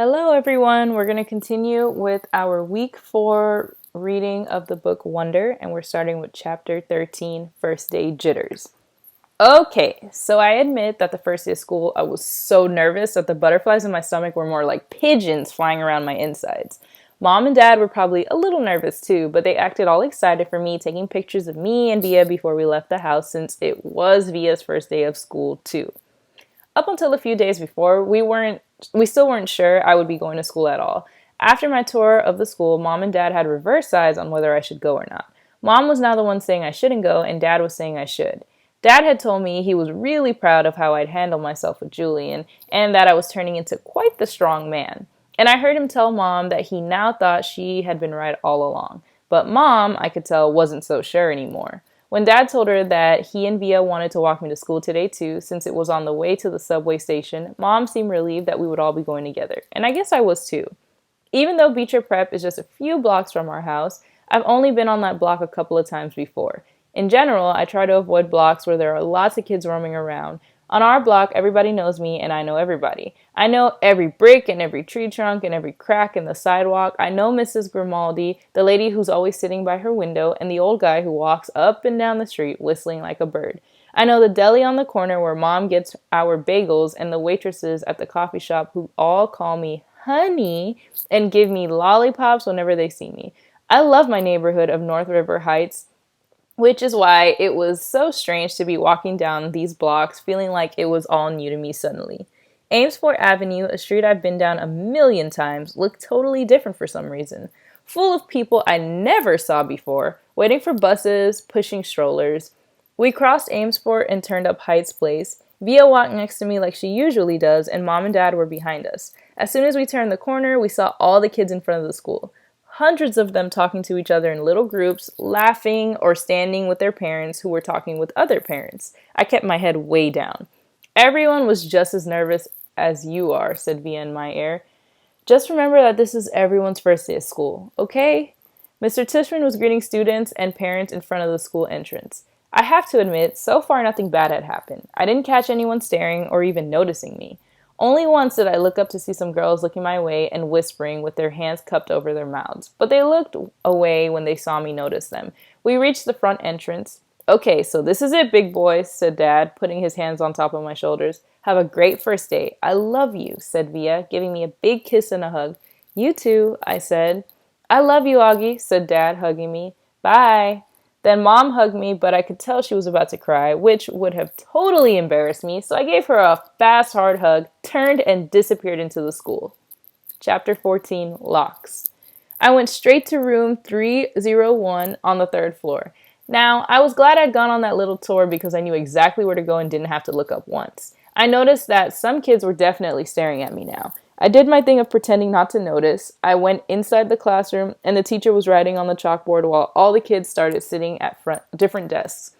Hello, everyone. We're going to continue with our week 4 reading of the book Wonder, and we're starting with chapter 13, First Day Jitters. Okay, so I admit that the first day of school, I was so nervous that the butterflies in my stomach were more like pigeons flying around my insides. Mom and Dad were probably a little nervous too, but they acted all excited for me, taking pictures of me and Via before we left the house since it was Via's first day of school too. Up until a few days before, we still weren't sure I would be going to school at all. After my tour of the school, Mom and Dad had reverse sides on whether I should go or not. Mom was now the one saying I shouldn't go, and Dad was saying I should. Dad had told me he was really proud of how I'd handled myself with Julian, and that I was turning into quite the strong man. And I heard him tell Mom that he now thought she had been right all along. But Mom, I could tell, wasn't so sure anymore. When Dad told her that he and Via wanted to walk me to school today too, since it was on the way to the subway station, Mom seemed relieved that we would all be going together. And I guess I was too. Even though Beecher Prep is just a few blocks from our house, I've only been on that block a couple of times before. In general, I try to avoid blocks where there are lots of kids roaming around. On our block, everybody knows me and I know everybody. I know every brick and every tree trunk and every crack in the sidewalk. I know Mrs. Grimaldi, the lady who's always sitting by her window, and the old guy who walks up and down the street whistling like a bird. I know the deli on the corner where Mom gets our bagels and the waitresses at the coffee shop who all call me honey and give me lollipops whenever they see me. I love my neighborhood of North River Heights, which is why it was so strange to be walking down these blocks feeling like it was all new to me suddenly. Amesport Avenue, a street I've been down a million times, looked totally different for some reason. Full of people I never saw before, waiting for buses, pushing strollers. We crossed Amesport and turned up Heights Place. Via walked next to me like she usually does, and Mom and Dad were behind us. As soon as we turned the corner, we saw all the kids in front of the school. Hundreds of them talking to each other in little groups, laughing or standing with their parents who were talking with other parents. I kept my head way down. Everyone was just as nervous as you are, said Via in my ear. Just remember that this is everyone's first day of school, okay? Mr. Tishman was greeting students and parents in front of the school entrance. I have to admit, so far nothing bad had happened. I didn't catch anyone staring or even noticing me. Only once did I look up to see some girls looking my way and whispering with their hands cupped over their mouths, but they looked away when they saw me notice them. We reached the front entrance. Okay, so this is it, big boy, said Dad, putting his hands on top of my shoulders. Have a great first day. I love you, said Via, giving me a big kiss and a hug. You too, I said. I love you, Augie, said Dad, hugging me. Bye. Then Mom hugged me, but I could tell she was about to cry, which would have totally embarrassed me, so I gave her a fast, hard hug, turned, and disappeared into the school. Chapter 14, Locks. I went straight to room 301 on the 3rd floor. Now, I was glad I'd gone on that little tour because I knew exactly where to go and didn't have to look up once. I noticed that some kids were definitely staring at me now. I did my thing of pretending not to notice. I went inside the classroom, and the teacher was writing on the chalkboard while all the kids started sitting at different desks.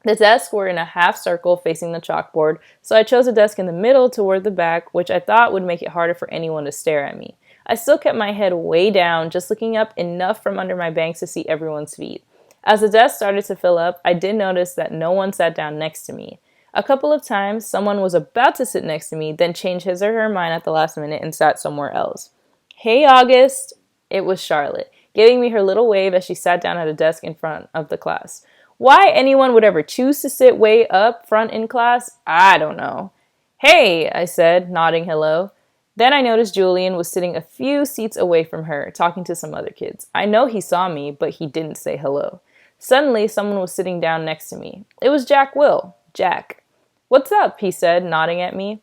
The desks were in a half circle facing the chalkboard, so I chose a desk in the middle toward the back, which I thought would make it harder for anyone to stare at me. I still kept my head way down, just looking up enough from under my bangs to see everyone's feet. As the desk started to fill up, I did notice that no one sat down next to me. A couple of times, someone was about to sit next to me, then changed his or her mind at the last minute and sat somewhere else. Hey, August! It was Charlotte, giving me her little wave as she sat down at a desk in front of the class. Why anyone would ever choose to sit way up front in class, I don't know. Hey, I said, nodding hello. Then I noticed Julian was sitting a few seats away from her, talking to some other kids. I know he saw me, but he didn't say hello. Suddenly, someone was sitting down next to me. It was Jack Will. Jack. What's up? He said, nodding at me.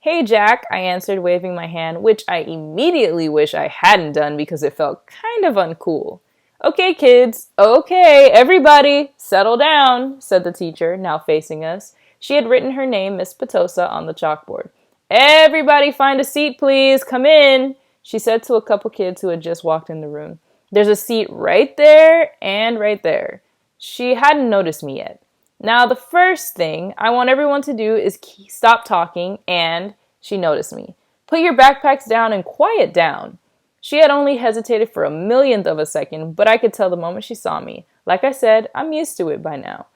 Hey, Jack, I answered, waving my hand, which I immediately wish I hadn't done because it felt kind of uncool. Okay, kids. Okay, everybody, settle down, said the teacher, now facing us. She had written her name, Miss Petosa, on the chalkboard. Everybody find a seat, please. Come in, she said to a couple kids who had just walked in the room. There's a seat right there and right there. She hadn't noticed me yet. Now, the first thing I want everyone to do is stop talking, and she noticed me. Put your backpacks down and quiet down. She had only hesitated for a millionth of a second, but I could tell the moment she saw me. Like I said, I'm used to it by now.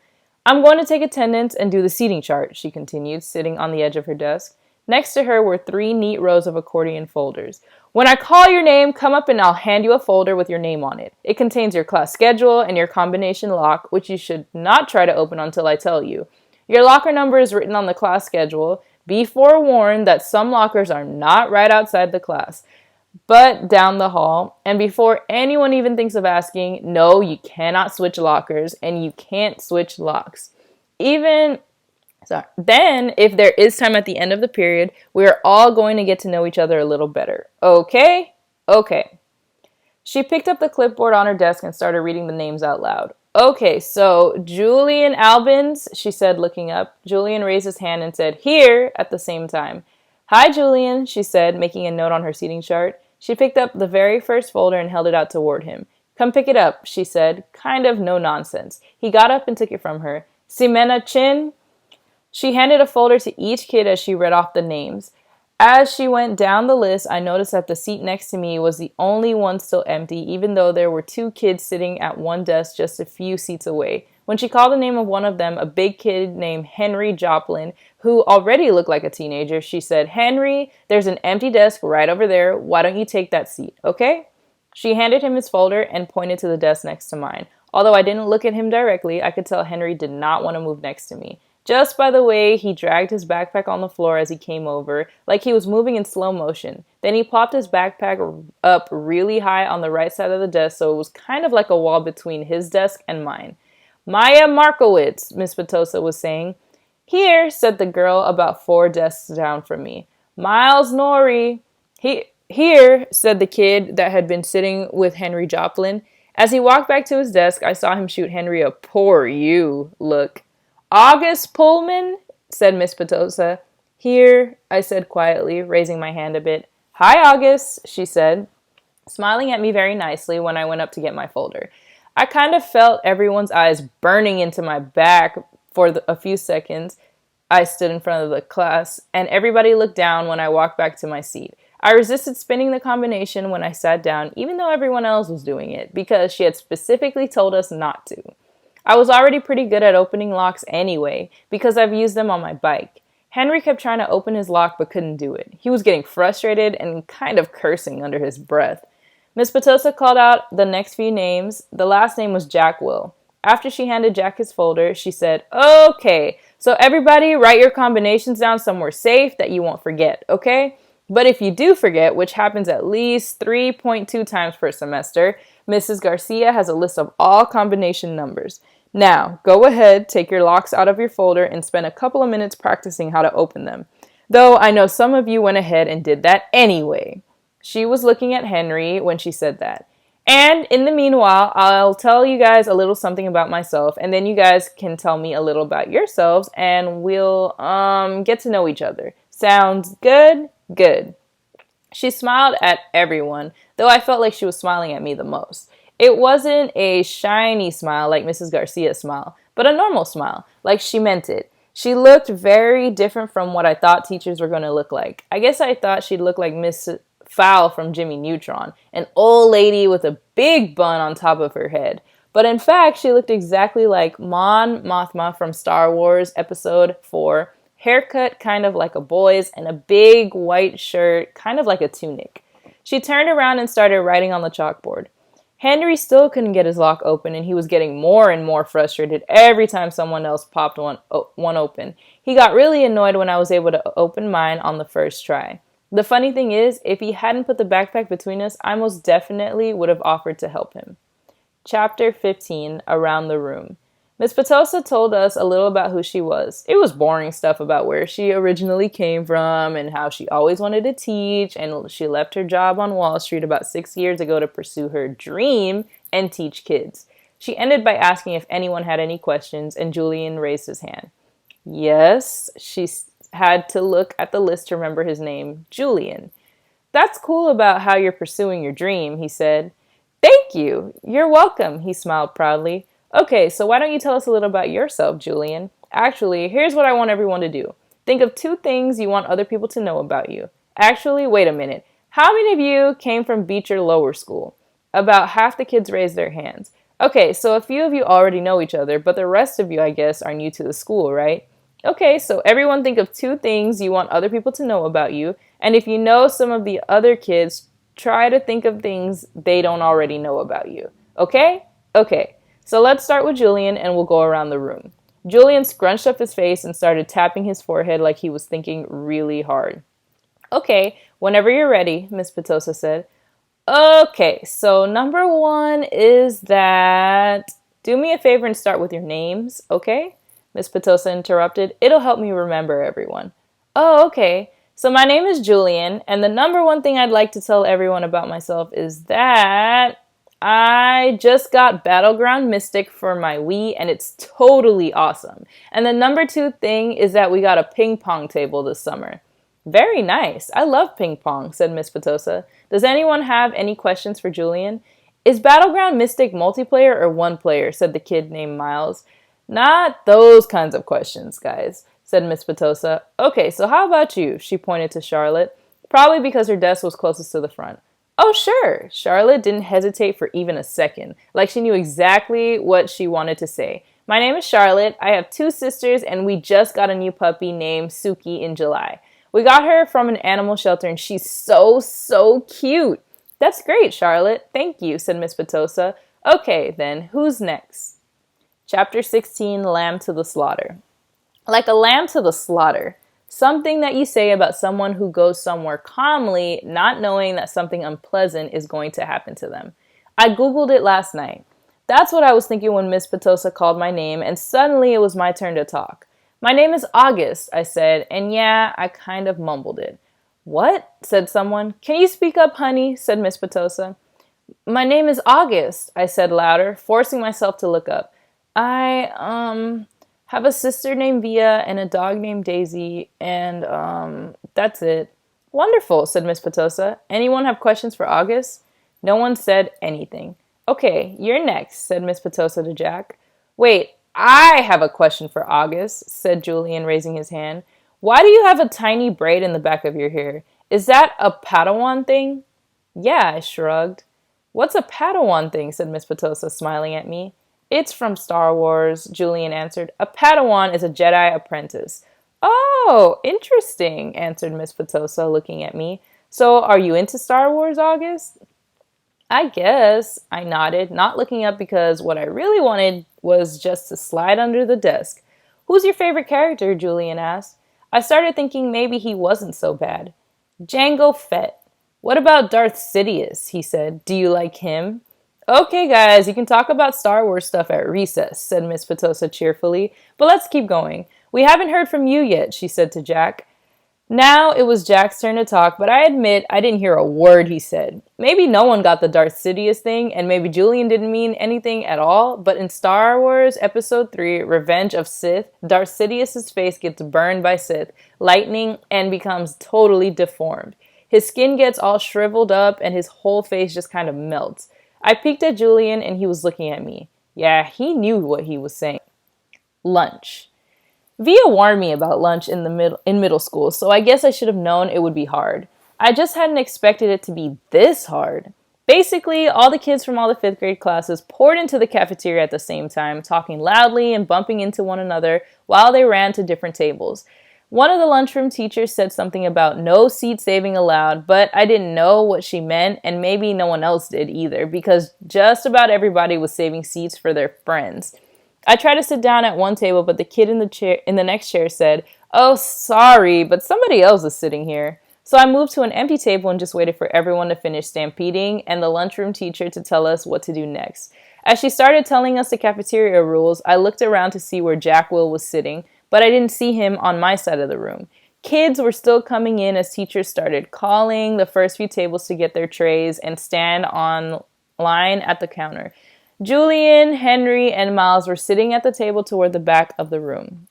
I'm going to take attendance and do the seating chart, she continued, sitting on the edge of her desk. Next to her were 3 neat rows of accordion folders. When I call your name, come up and I'll hand you a folder with your name on it. It contains your class schedule and your combination lock, which you should not try to open until I tell you. Your locker number is written on the class schedule. Be forewarned that some lockers are not right outside the class, but down the hall. And before anyone even thinks of asking, no, you cannot switch lockers and you can't switch locks. Then, if there is time at the end of the period, we are all going to get to know each other a little better. Okay? Okay. She picked up the clipboard on her desk and started reading the names out loud. Okay, so Julian Albans, she said, looking up. Julian raised his hand and said, here, at the same time. Hi, Julian, she said, making a note on her seating chart. She picked up the very first folder and held it out toward him. Come pick it up, she said, kind of no nonsense. He got up and took it from her. Ximena Chin? She handed a folder to each kid as she read off the names. As she went down the list, I noticed that the seat next to me was the only one still empty, even though there were 2 kids sitting at one desk just a few seats away. When she called the name of one of them, a big kid named Henry Joplin, who already looked like a teenager, she said, Henry, there's an empty desk right over there. Why don't you take that seat, okay? She handed him his folder and pointed to the desk next to mine. Although I didn't look at him directly, I could tell Henry did not want to move next to me. Just by the way he dragged his backpack on the floor as he came over, like he was moving in slow motion. Then he popped his backpack up really high on the right side of the desk, so it was kind of like a wall between his desk and mine. Maya Markowitz, Miss Petosa was saying. Here, said the girl about 4 desks down from me. Miles Norrie. Here, said the kid that had been sitting with Henry Joplin. As he walked back to his desk, I saw him shoot Henry a poor you look. August Pullman, said Miss Petosa. Here, I said quietly, raising my hand a bit. Hi, August, she said, smiling at me very nicely when I went up to get my folder. I kind of felt everyone's eyes burning into my back for a few seconds. I stood in front of the class, and everybody looked down when I walked back to my seat. I resisted spinning the combination when I sat down, even though everyone else was doing it, because she had specifically told us not to. I was already pretty good at opening locks anyway, because I've used them on my bike. Henry kept trying to open his lock but couldn't do it. He was getting frustrated and kind of cursing under his breath. Miss Petosa called out the next few names. The last name was Jack Will. After she handed Jack his folder, she said, okay, so everybody write your combinations down somewhere safe that you won't forget, okay? But if you do forget, which happens at least 3.2 times per semester, Mrs. Garcia has a list of all combination numbers. Now, go ahead, take your locks out of your folder and spend a couple of minutes practicing how to open them. Though I know some of you went ahead and did that anyway. She was looking at Henry when she said that. And in the meanwhile, I'll tell you guys a little something about myself, and then you guys can tell me a little about yourselves, and we'll get to know each other. Sounds good? Good. She smiled at everyone, though I felt like she was smiling at me the most. It wasn't a shiny smile like Mrs. Garcia's smile, but a normal smile, like she meant it. She looked very different from what I thought teachers were going to look like. I guess I thought she'd look like Miss Fowl from Jimmy Neutron, an old lady with a big bun on top of her head. But in fact, she looked exactly like Mon Mothma from Star Wars Episode 4, haircut kind of like a boy's, and a big white shirt, kind of like a tunic. She turned around and started writing on the chalkboard. Henry still couldn't get his lock open, and he was getting more and more frustrated every time someone else popped one open. He got really annoyed when I was able to open mine on the first try. The funny thing is, if he hadn't put the backpack between us, I most definitely would have offered to help him. Chapter 15, Around the Room. Miss Petosa told us a little about who she was. It was boring stuff about where she originally came from and how she always wanted to teach, and she left her job on Wall Street about 6 years ago to pursue her dream and teach kids. She ended by asking if anyone had any questions, and Julian raised his hand. Yes, she had to look at the list to remember his name, Julian. That's cool about how you're pursuing your dream, he said. Thank you. You're welcome, he smiled proudly. Okay, so why don't you tell us a little about yourself, Julian? Actually, here's what I want everyone to do. Think of 2 things you want other people to know about you. Actually, wait a minute. How many of you came from Beecher Lower School? About half the kids raised their hands. Okay, so a few of you already know each other, but the rest of you, I guess, are new to the school, right? Okay, so everyone think of 2 things you want other people to know about you. And if you know some of the other kids, try to think of things they don't already know about you. Okay? Okay. So let's start with Julian and we'll go around the room. Julian scrunched up his face and started tapping his forehead like he was thinking really hard. Okay, whenever you're ready, Miss Petosa said. Okay, so number 1 is that do me a favor and start with your names, okay? Miss Petosa interrupted. It'll help me remember everyone. Oh, okay. So my name is Julian, and the number 1 thing I'd like to tell everyone about myself is that I just got Battleground Mystic for my Wii, and it's totally awesome. And the number 2 thing is that we got a ping pong table this summer. Very nice. I love ping pong, said Miss Petosa. Does anyone have any questions for Julian? Is Battleground Mystic multiplayer or one player? Said the kid named Miles. Not those kinds of questions, guys, said Miss Petosa. Okay, so how about you? She pointed to Charlotte, probably because her desk was closest to the front. Oh, sure. Charlotte didn't hesitate for even a second, like she knew exactly what she wanted to say. My name is Charlotte. I have 2 sisters, and we just got a new puppy named Suki in July. We got her from an animal shelter, and she's so cute. That's great, Charlotte. Thank you, said Miss Petosa. Okay, then, who's next? Chapter 16, Lamb to the Slaughter. Like a lamb to the slaughter. Something that you say about someone who goes somewhere calmly, not knowing that something unpleasant is going to happen to them. I Googled it last night. That's what I was thinking when Miss Petosa called my name, and suddenly it was my turn to talk. My name is August, I said, and yeah, I kind of mumbled it. What? Said someone. Can you speak up, honey? Said Miss Petosa. My name is August, I said louder, forcing myself to look up. I, have a sister named Via and a dog named Daisy, and, that's it. Wonderful, said Miss Petosa. Anyone have questions for August? No one said anything. Okay, you're next, said Miss Petosa to Jack. Wait, I have a question for August, said Julian, raising his hand. Why do you have a tiny braid in the back of your hair? Is that a Padawan thing? Yeah, I shrugged. What's a Padawan thing? Said Miss Petosa, smiling at me. It's from Star Wars, Julian answered. A Padawan is a Jedi apprentice. Oh, interesting, answered Miss Petosa, looking at me. So, are you into Star Wars, August? I guess, I nodded, not looking up because what I really wanted was just to slide under the desk. Who's your favorite character? Julian asked. I started thinking maybe he wasn't so bad. Jango Fett. What about Darth Sidious? He said. Do you like him? Okay, guys, you can talk about Star Wars stuff at recess, said Miss Petosa cheerfully, but let's keep going. We haven't heard from you yet, she said to Jack. Now it was Jack's turn to talk, but I admit I didn't hear a word he said. Maybe no one got the Darth Sidious thing, and maybe Julian didn't mean anything at all, but in Star Wars Episode 3, Revenge of Sith, Darth Sidious's face gets burned by Sith, lightning, and becomes totally deformed. His skin gets all shriveled up, and his whole face just kind of melts. I peeked at Julian, and he was looking at me. Yeah, he knew what he was saying. Lunch. Via warned me about lunch in middle school, so I guess I should have known it would be hard. I just hadn't expected it to be this hard. Basically, all the kids from all the 5th grade classes poured into the cafeteria at the same time, talking loudly and bumping into one another while they ran to different tables. One of the lunchroom teachers said something about no seat saving allowed, but I didn't know what she meant, and maybe no one else did either, because just about everybody was saving seats for their friends. I tried to sit down at one table, but the kid in the next chair said, "Oh, sorry, but somebody else is sitting here." So I moved to an empty table and just waited for everyone to finish stampeding and the lunchroom teacher to tell us what to do next. As she started telling us the cafeteria rules, I looked around to see where Jack Will was sitting, but I didn't see him on my side of the room. Kids were still coming in as teachers started calling the first few tables to get their trays and stand on line at the counter. Julian, Henry, and Miles were sitting at the table toward the back of the room.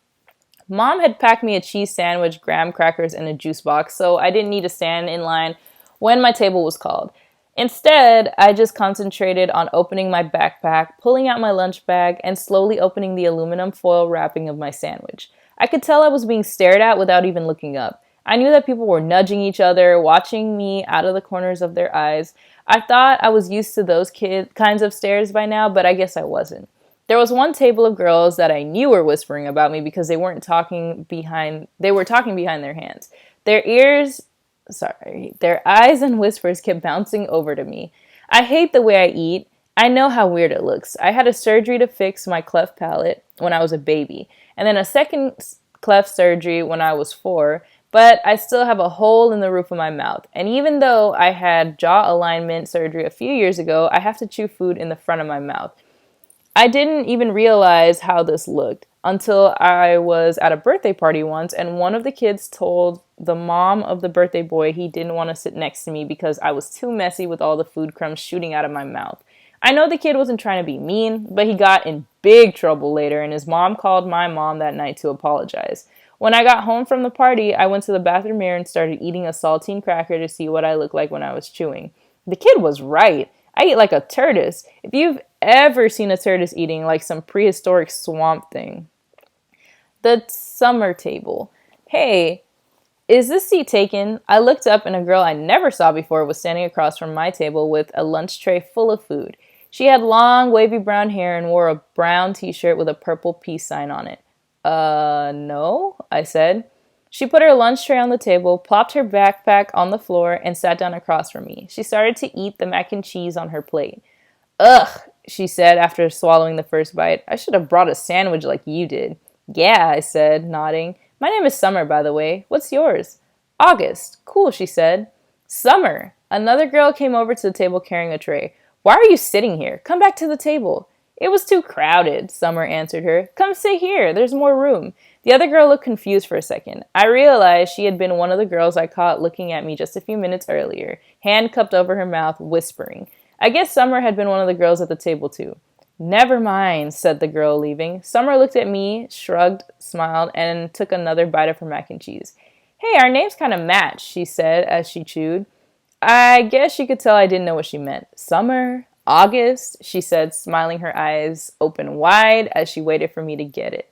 Mom had packed me a cheese sandwich, graham crackers, and a juice box, so I didn't need to stand in line when my table was called. Instead, I just concentrated on opening my backpack, pulling out my lunch bag, and slowly opening the aluminum foil wrapping of my sandwich. I could tell I was being stared at without even looking up. I knew that people were nudging each other, watching me out of the corners of their eyes. I thought I was used to those kinds of stares by now, but I guess I wasn't. There was one table of girls that I knew were whispering about me because they were talking behind their hands. Their eyes and whispers kept bouncing over to me. I hate the way I eat. I know how weird it looks. I had a surgery to fix my cleft palate when I was a baby, and then a second cleft surgery when I was 4, but I still have a hole in the roof of my mouth. And even though I had jaw alignment surgery a few years ago, I have to chew food in the front of my mouth. I didn't even realize how this looked until I was at a birthday party once, and one of the kids told the mom of the birthday boy he didn't want to sit next to me because I was too messy with all the food crumbs shooting out of my mouth. I know the kid wasn't trying to be mean, but he got in big trouble later, and his mom called my mom that night to apologize. When I got home from the party, I went to the bathroom mirror and started eating a saltine cracker to see what I looked like when I was chewing. The kid was right. I eat like a tortoise. If you've ever seen a tortoise eating like some prehistoric swamp thing. The summer table. Hey, is this seat taken? I looked up and a girl I never saw before was standing across from my table with a lunch tray full of food. She had long, wavy brown hair and wore a brown t-shirt with a purple peace sign on it. No, I said. She put her lunch tray on the table, plopped her backpack on the floor, and sat down across from me. She started to eat the mac and cheese on her plate. Ugh, she said after swallowing the first bite. I should have brought a sandwich like you did. Yeah, I said, nodding. My name is Summer, by the way. What's yours? August. Cool, she said. Summer. Another girl came over to the table carrying a tray. Why are you sitting here? Come back to the table. It was too crowded, Summer answered her. Come sit here. There's more room. The other girl looked confused for a second. I realized she had been one of the girls I caught looking at me just a few minutes earlier, hand cupped over her mouth, whispering. I guess Summer had been one of the girls at the table too. Never mind, said the girl, leaving. Summer looked at me, shrugged, smiled, and took another bite of her mac and cheese. Hey, our names kind of match, she said as she chewed. I guess she could tell I didn't know what she meant. Summer, August, she said, smiling, her eyes open wide as she waited for me to get it.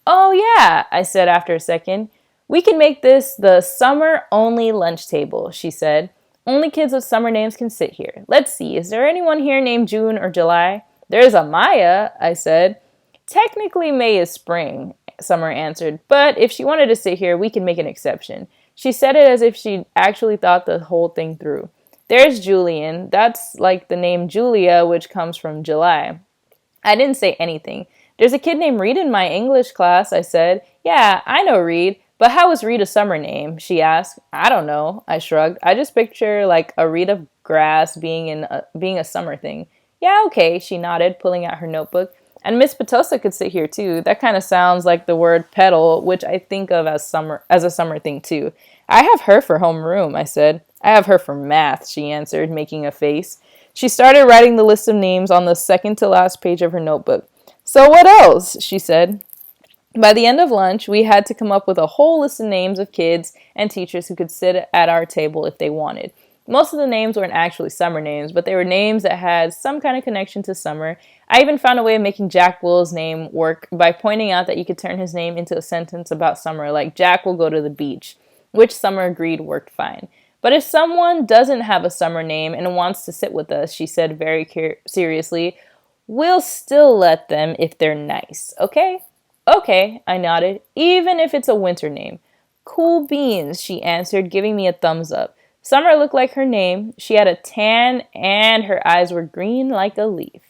Oh, yeah, I said after a second. We can make this the summer-only lunch table, she said. Only kids with summer names can sit here. Let's see, is there anyone here named June or July? There's a Maya, I said. Technically, May is spring, Summer answered, but if she wanted to sit here, we can make an exception. She said it as if she actually thought the whole thing through. There's Julian. That's like the name Julia, which comes from July. I didn't say anything. There's a kid named Reed in my English class, I said. Yeah, I know Reed, but how is Reed a summer name? She asked. I don't know, I shrugged. I just picture like a reed of grass being a summer thing. Yeah, okay, she nodded, pulling out her notebook. And Miss Petosa could sit here too. That kind of sounds like the word petal, which I think of as a summer thing too. I have her for homeroom, I said. I have her for math, she answered, making a face. She started writing the list of names on the second to last page of her notebook. So what else? She said. By the end of lunch, we had to come up with a whole list of names of kids and teachers who could sit at our table if they wanted. Most of the names weren't actually summer names, but they were names that had some kind of connection to summer. I even found a way of making Jack Will's name work by pointing out that you could turn his name into a sentence about summer, like Jack will go to the beach, which Summer agreed worked fine. But if someone doesn't have a summer name and wants to sit with us, she said very seriously, we'll still let them if they're nice, okay? Okay, I nodded, even if it's a winter name. Cool beans, she answered, giving me a thumbs up. Summer looked like her name. She had a tan and her eyes were green like a leaf.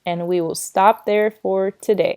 And we will stop there for today.